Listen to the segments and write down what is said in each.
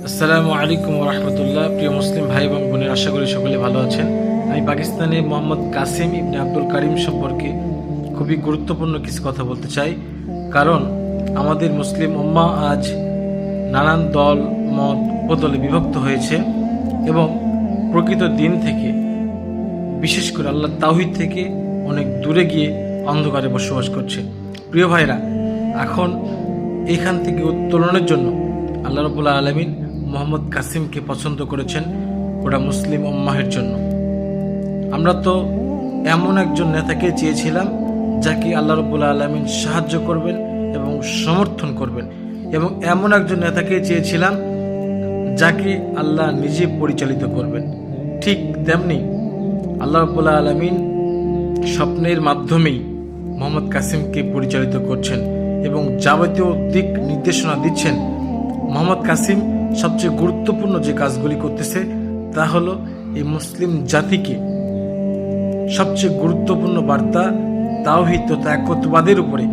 আসসালামু আলাইকুম রহমতুল্লাহ। প্রিয় মুসলিম ভাই এবং বোনের, আশা করি সকলে ভালো আছেন। আমি পাকিস্তানে মোহাম্মদ কাসিম ইবনে আব্দুল কারিম সম্পর্কে খুবই গুরুত্বপূর্ণ কিছু কথা বলতে চাই। কারণ আমাদের মুসলিম উম্মাহ আজ নানান দল মত বদলে বিভক্ত হয়েছে এবং প্রকৃত দিন থেকে, বিশেষ করে আল্লাহ তাওহীদ থেকে অনেক দূরে গিয়ে অন্ধকারে বসবাস করছে। প্রিয় ভাইরা, এখন এখান থেকে উত্তোলনের জন্য আল্লাহ রাব্বুল আলামিন মোহাম্মদ কাসিমকে পছন্দ করেছেন গোটা মুসলিম উম্মাহের জন্য। আমরা তো এমন একজন নেতাকে চেয়েছিলাম যাকে আল্লাহ রাব্বুল আলামিন সাহায্য করবেন এবং সমর্থন করবেন, এবং এমন একজন নেতাকে চেয়েছিলাম যাকে আল্লাহ নিজে পরিচালিত করবেন। ঠিক তেমনি আল্লাহ রাব্বুল আলামিন স্বপ্নের মাধ্যমেই মোহাম্মদ কাসিমকে পরিচালিত করছেন এবং যাবতীয় দিক নির্দেশনা দিচ্ছেন। মোহাম্মদ কাসিম সবচেয়ে গুরুত্বপূর্ণ যে কাজগুলি করতেছে তা হলো এই মুসলিম জাতিকে সবচেয়ে গুরুত্বপূর্ণ বার্তা তাওহীদ তথা একত্ববাদের উপরে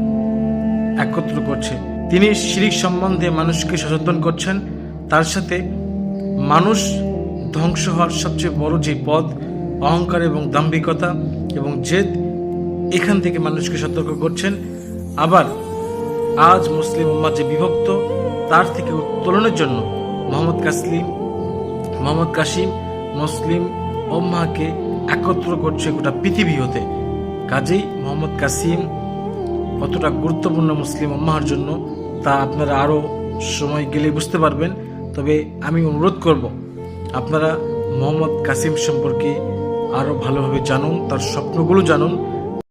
একত্র করছে। তিনি শিরক সম্বন্ধে মানুষকে সচেতন করছেন। তার সাথে মানুষ ধ্বংস হওয়ার সবচেয়ে বড় যে পথ, অহংকার এবং দাম্ভিকতা এবং জেদ, এখান থেকে মানুষকে সতর্ক করছেন। আবার আজ মুসলিম উম্মাহ যে বিভক্ত, তার থেকে উত্তোলনের জন্য মোহাম্মদ কাসিম মুসলিম উম্মাহকে একত্র করছে গোটা পৃথিবী হতে। কাজেই মোহাম্মদ কাসিম কতটা গুরুত্বপূর্ণ মুসলিম উম্মাহর জন্য তা আপনারা আরও সময় গেলে বুঝতে পারবেন। তবে আমি অনুরোধ করব, আপনারা মোহাম্মদ কাসিম সম্পর্কে আরও ভালোভাবে জানুন, তার স্বপ্নগুলো জানুন,